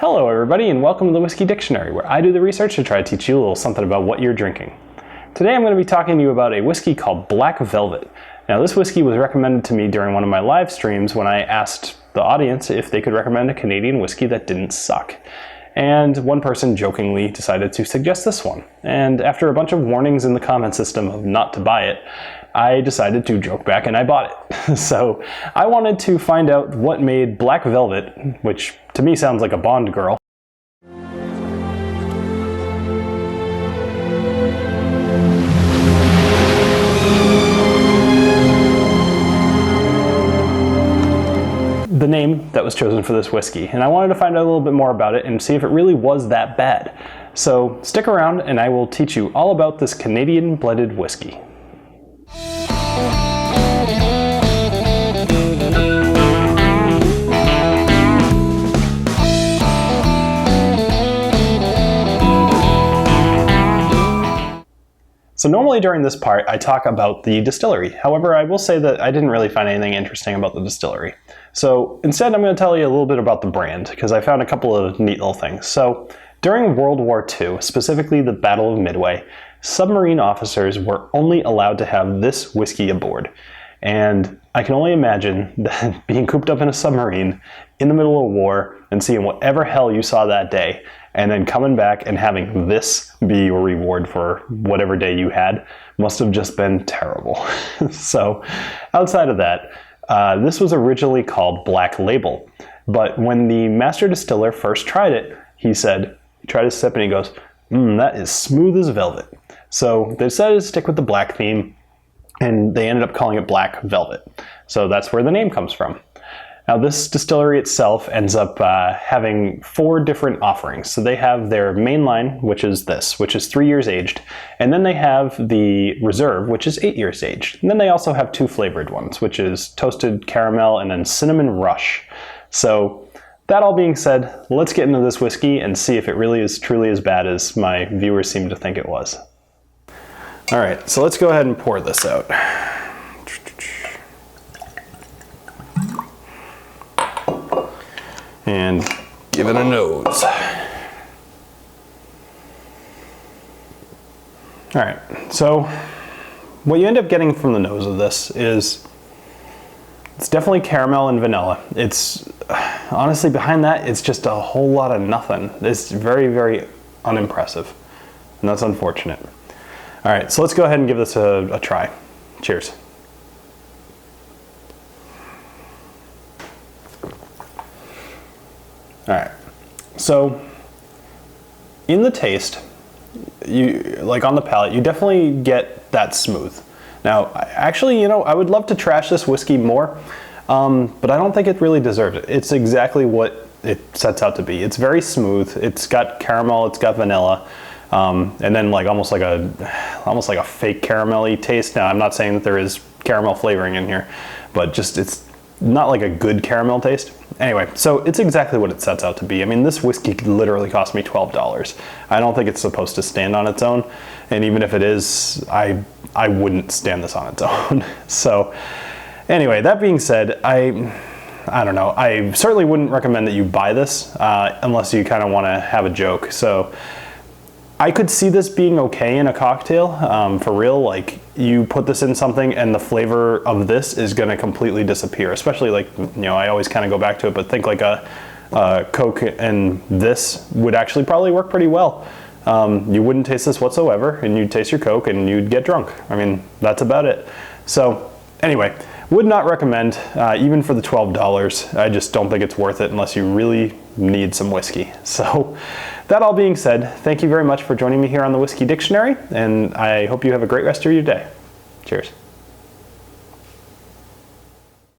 Hello everybody and welcome to the Whiskey Dictionary, where I do the research to try to teach you a little something about what you're drinking. Today I'm going to be talking to you about a whiskey called Black Velvet. Now this whiskey was recommended to me during one of my live streams when I asked the audience if they could recommend a Canadian whiskey that didn't suck. And one person jokingly decided to suggest this one. And after a bunch of warnings in the comment system of not to buy it, I decided to joke back and I bought it. So I wanted to find out what made Black Velvet, which to me sounds like a Bond girl, the name that was chosen for this whiskey. And I wanted to find out a little bit more about it and see if it really was that bad. So stick around and I will teach you all about this Canadian blended whiskey. So normally during this part, I talk about the distillery. However, I will say that I didn't really find anything interesting about the distillery. So instead, I'm going to tell you a little bit about the brand, because I found a couple of neat little things. So during World War II, specifically the Battle of Midway, submarine officers were only allowed to have this whiskey aboard. And I can only imagine that being cooped up in a submarine in the middle of war and seeing whatever hell you saw that day, and then coming back and having this be your reward for whatever day you had must have just been terrible. So outside of that, this was originally called Black Label. But when the master distiller first tried it, he tried a sip and he goes, that is smooth as velvet. So they decided to stick with the black theme and they ended up calling it Black Velvet. So that's where the name comes from. Now this distillery itself ends up having 4 different offerings. So they have their main line, which is 3 years aged. And then they have the Reserve, which is 8 years aged. And then they also have 2 flavored ones, which is Toasted Caramel and then Cinnamon Rush. So that all being said, let's get into this whiskey and see if it really is truly as bad as my viewers seem to think it was. All right, so let's go ahead and pour this out. And give it a nose. All right, so what you end up getting from the nose of this is it's definitely caramel and vanilla. It's honestly behind that, it's just a whole lot of nothing. It's very, very unimpressive, and that's unfortunate. All right, so let's go ahead and give this a try. Cheers. All right, so in the taste, like on the palate, you definitely get that smooth. Now, actually, I would love to trash this whiskey more, but I don't think it really deserves it. It's exactly what it sets out to be. It's very smooth. It's got caramel. It's got vanilla, and then like almost like a fake caramelly taste. Now, I'm not saying that there is caramel flavoring in here, but just it's not like a good caramel taste. Anyway, so it's exactly what it sets out to be. I mean, this whiskey literally cost me $12. I don't think it's supposed to stand on its own, and even if it is, I wouldn't stand this on its own. So anyway, that being said, I don't know. I certainly wouldn't recommend that you buy this unless you kind of want to have a joke. So I could see this being okay in a cocktail, for real. Like you put this in something and the flavor of this is going to completely disappear, especially like, I always kind of go back to it, but think like a Coke and this would actually probably work pretty well. You wouldn't taste this whatsoever and you'd taste your Coke and you'd get drunk. I mean, that's about it. So anyway, would not recommend, even for the $12. I just don't think it's worth it unless you really need some whiskey. So that all being said, thank you very much for joining me here on the Whiskey Dictionary, and I hope you have a great rest of your day. Cheers.